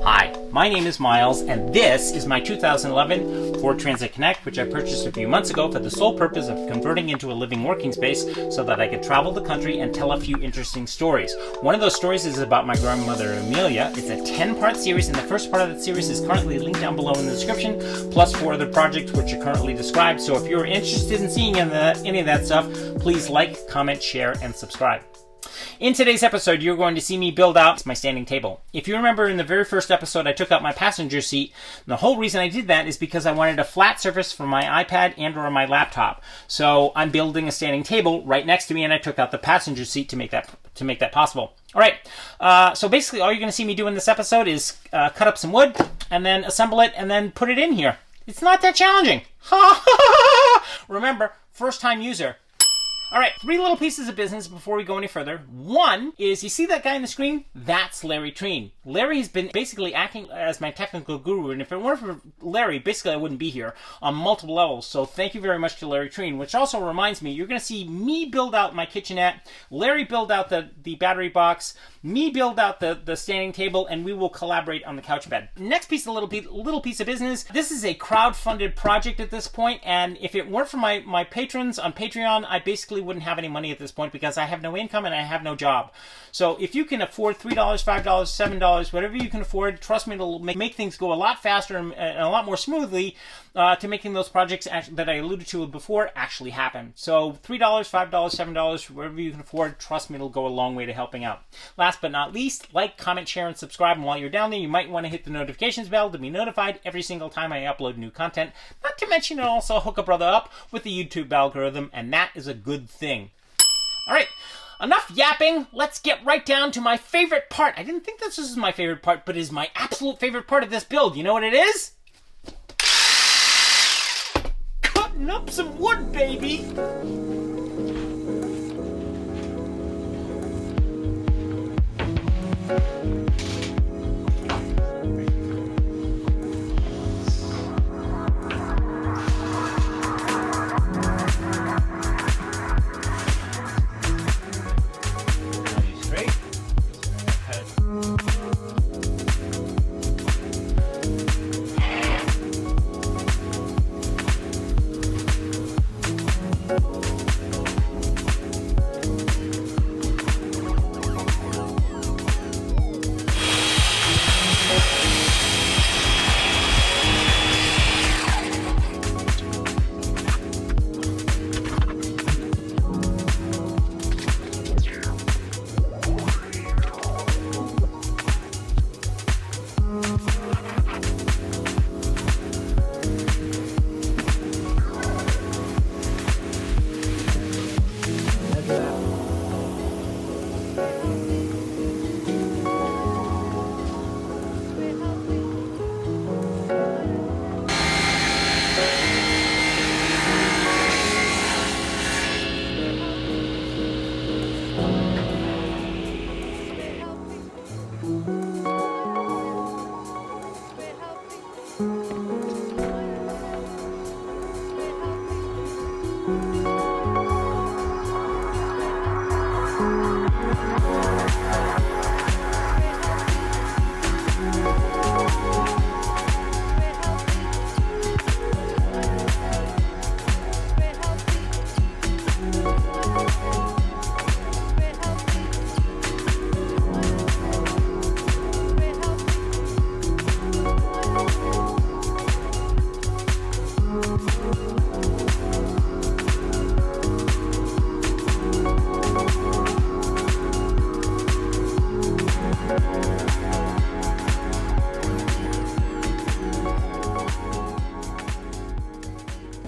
Hi, my name is Miles, and this is my 2011 Ford Transit Connect, which I purchased a few months ago for the sole purpose of converting into a living working space so that I could travel the country and tell a few interesting stories. One of those stories is about my grandmother Amelia. It's a 10-part series, and the first part of that series is currently linked down below in the description, plus 4 other projects which are currently described. So if you're interested in seeing any of that stuff, please like, comment, share, and subscribe. In today's episode, you're going to see me build out my standing table. If you remember in the very first episode, I took out my passenger seat. And the whole reason I did that is because I wanted a flat surface for my iPad and or my laptop. So I'm building a standing table right next to me, and I took out the passenger seat to make that possible. All right, so basically all you're going to see me do in this episode is cut up some wood and then assemble it and then put it in here. It's not that challenging. Remember, first time user. All right, 3 little pieces of business before we go any further. One is, you see that guy on the screen? That's Larry Treen. Larry has been basically acting as my technical guru, and if it weren't for Larry, basically I wouldn't be here on multiple levels. So thank you very much to Larry Treen, which also reminds me, you're going to see me build out my kitchenette, Larry build out the battery box, me build out the standing table, and we will collaborate on the couch bed. Next piece, little piece of business. This is a crowd-funded project at this point, and if it weren't for my patrons on Patreon, I basically wouldn't have any money at this point because I have no income and I have no job. So if you can afford $3, $5, $7, whatever you can afford, trust me, it'll make things go a lot faster and a lot more smoothly to making those projects that I alluded to before actually happen. So $3, $5, $7, whatever you can afford, trust me, it'll go a long way to helping out. Last but not least, like, comment, share, and subscribe. And while you're down there, you might want to hit the notifications bell to be notified every single time I upload new content. Not to mention it'll also hook a brother up with the YouTube algorithm, and that is a good thing. All right, enough yapping. Let's get right down to my favorite part. I didn't think this was my favorite part, but it is my absolute favorite part of this build. You know what it is? Cutting up some wood, baby.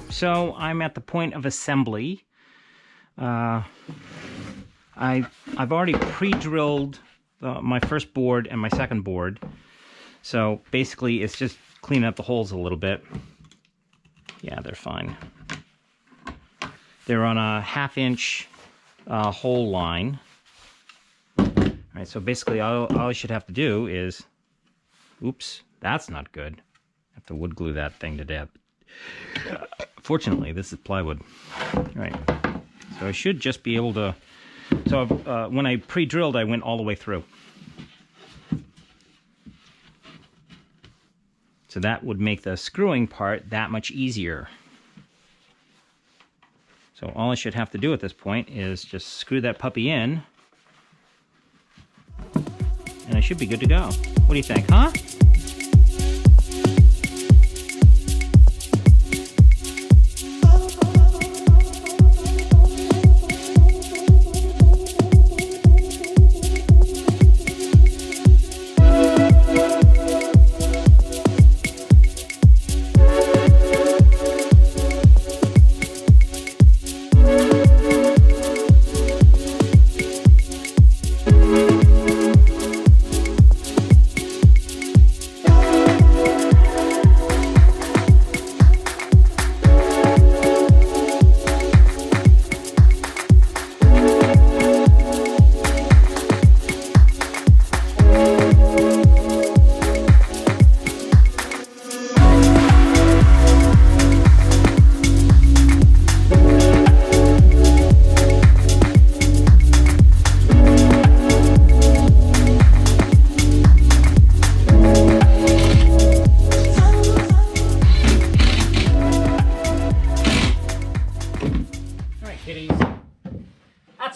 So I'm at the point of assembly. I've already pre-drilled my first board and my second board. So basically it's just cleaning up the holes a little bit. Yeah, they're fine. They're on a 1/2-inch hole line. All right, so basically all I should have to do is, oops, that's not good. I have to wood glue that thing to death. Fortunately, this is plywood. All right, so I should just be able to So when I pre-drilled, I went all the way through. So that would make the screwing part that much easier. So all I should have to do at this point is just screw that puppy in, and I should be good to go. What do you think, huh?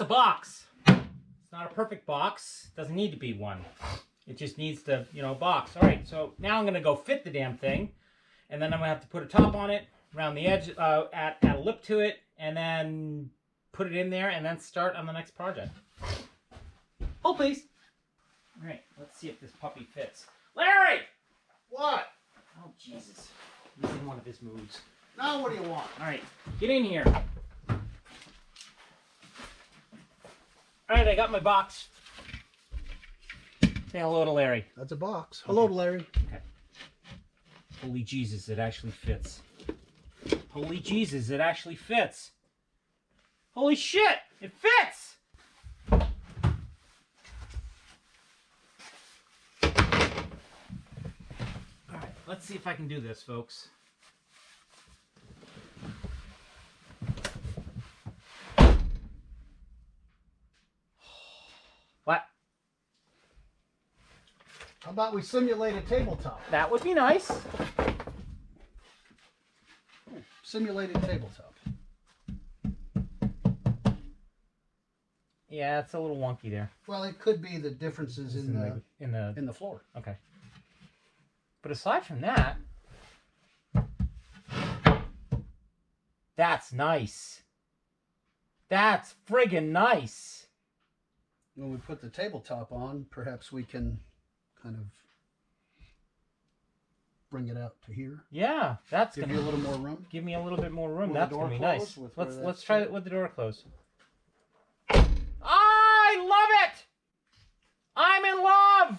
Box. It's not a perfect box. Doesn't need to be one. It just needs to, you know, box. All right, so now I'm going to go fit the damn thing, and then I'm going to have to put a top on it, around the edge, add a lip to it, and then put it in there, and then start on the next project. Hold, please. All right, let's see if this puppy fits. Larry! What? Oh, Jesus. He's in one of his moods. Now what do you want? All right, get in here. All right, I got my box. Say hello to Larry. That's a box. Hello to Larry. Okay. Holy Jesus, it actually fits. Holy Jesus, it actually fits. Holy shit, it fits! All right, let's see if I can do this, folks. What? How about we simulate a tabletop? That would be nice. Simulated tabletop. Yeah, it's a little wonky there. Well, it could be the differences in the floor. Okay. But aside from that, that's nice. That's friggin' nice. When we put the tabletop on, perhaps we can kind of bring it out to here. Yeah, that's Give gonna you a little more room. give me a little bit more room. With the That's door gonna be closed, nice. with where Let's that's try it with the door closed. I love it. I'm in love.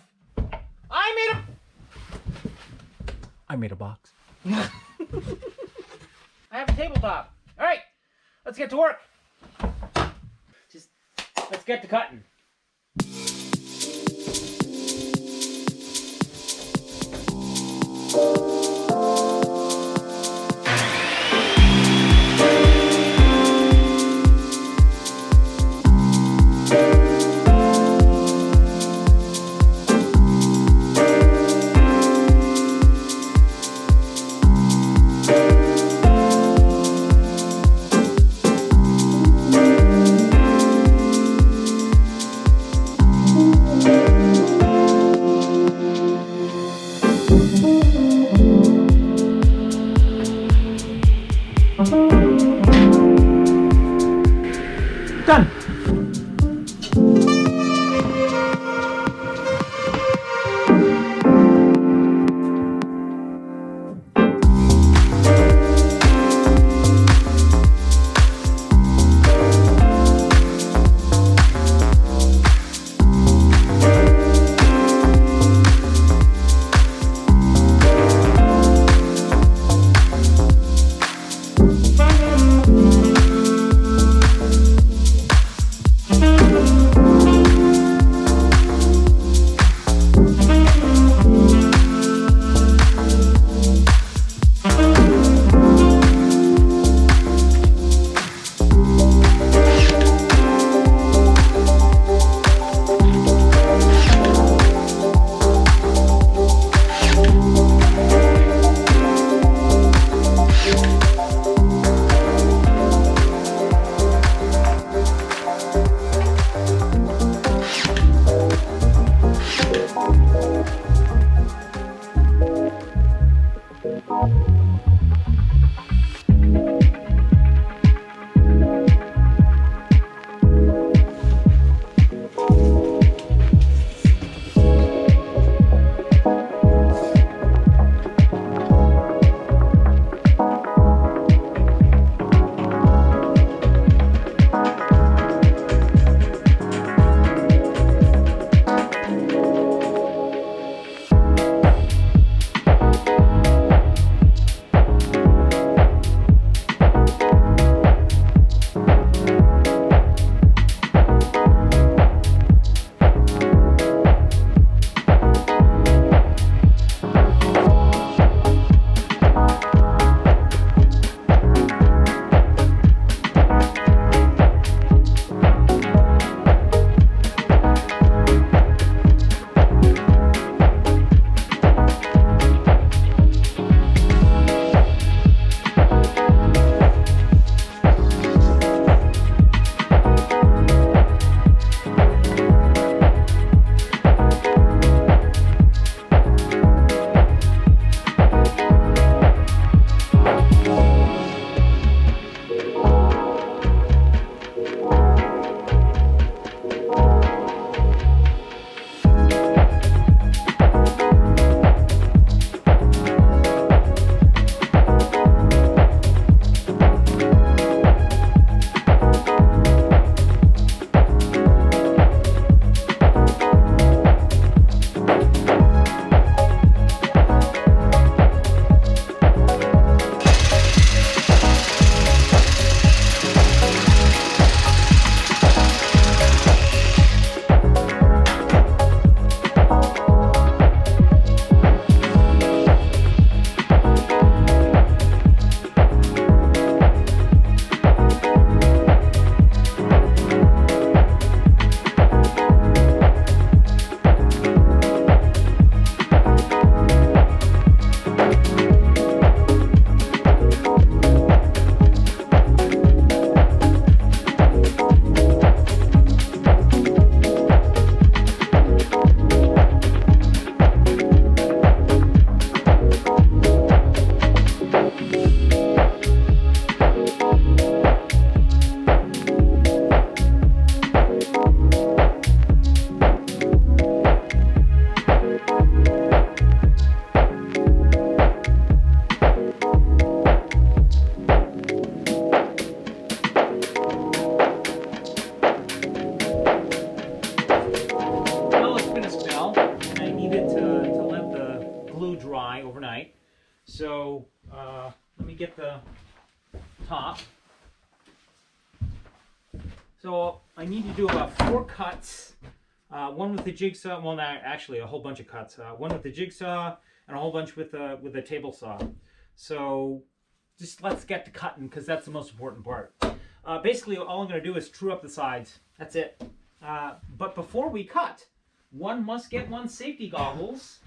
I made a box. I have a tabletop. All right, let's get to work. Let's get to cutting. Done. So let me get the top. So I need to do about 4 cuts, one with the jigsaw, well not actually a whole bunch of cuts, one with the jigsaw and a whole bunch with the table saw. So just let's get to cutting because that's the most important part. Basically all I'm going to do is true up the sides. That's it. But before we cut, one must get one's safety goggles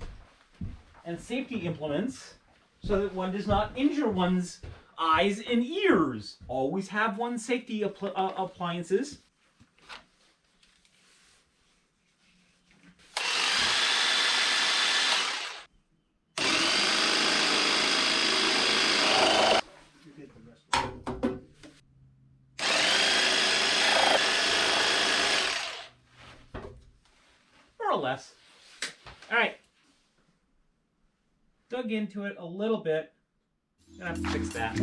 and safety implements so that one does not injure one's eyes and ears. Always have one's safety appliances. More or less. All right. Dug into it a little bit. Gonna have to fix that.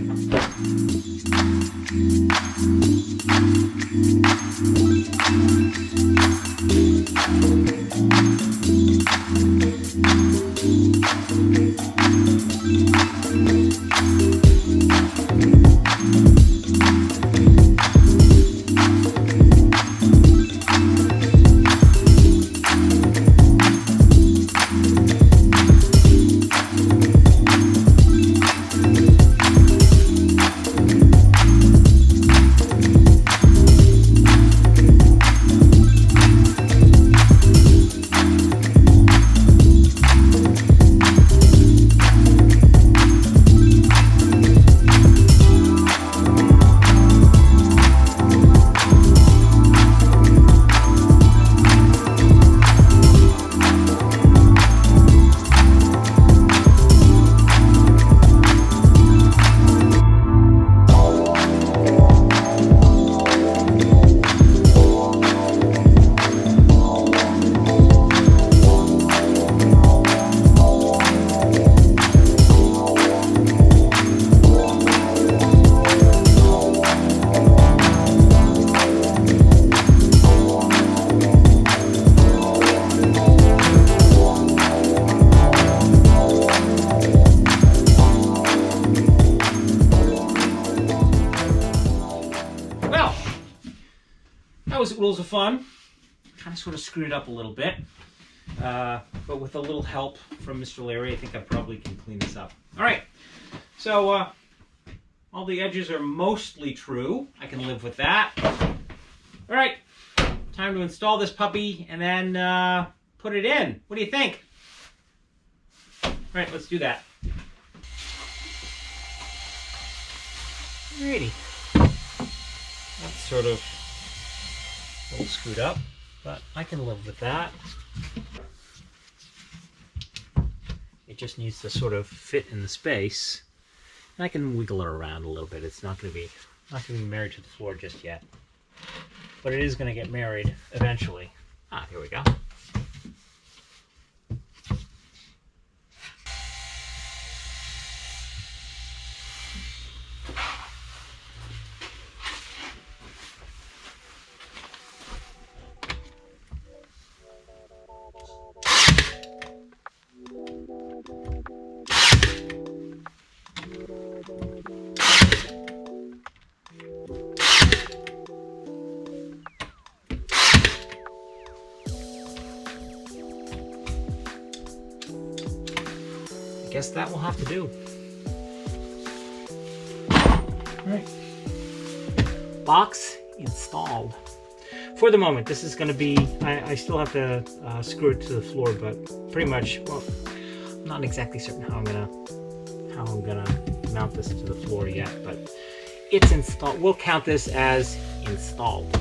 rules of fun. Kind of sort of screwed it up a little bit. But with a little help from Mr. Larry, I think I probably can clean this up. All right, so all the edges are mostly true. I can live with that. All right, time to install this puppy and then put it in. What do you think? All right, let's do that. Alrighty. That's sort of a little screwed up, but I can live with that. It just needs to sort of fit in the space, and I can wiggle it around a little bit. It's not going to be married to the floor just yet, but it is going to get married eventually. Ah, here we go. Guess that will have to do. All right. Box installed. For the moment, this is going to be, I still have to screw it to the floor, but pretty much, well, I'm not exactly certain how I'm gonna mount this to the floor yet, but it's installed. We'll count this as installed.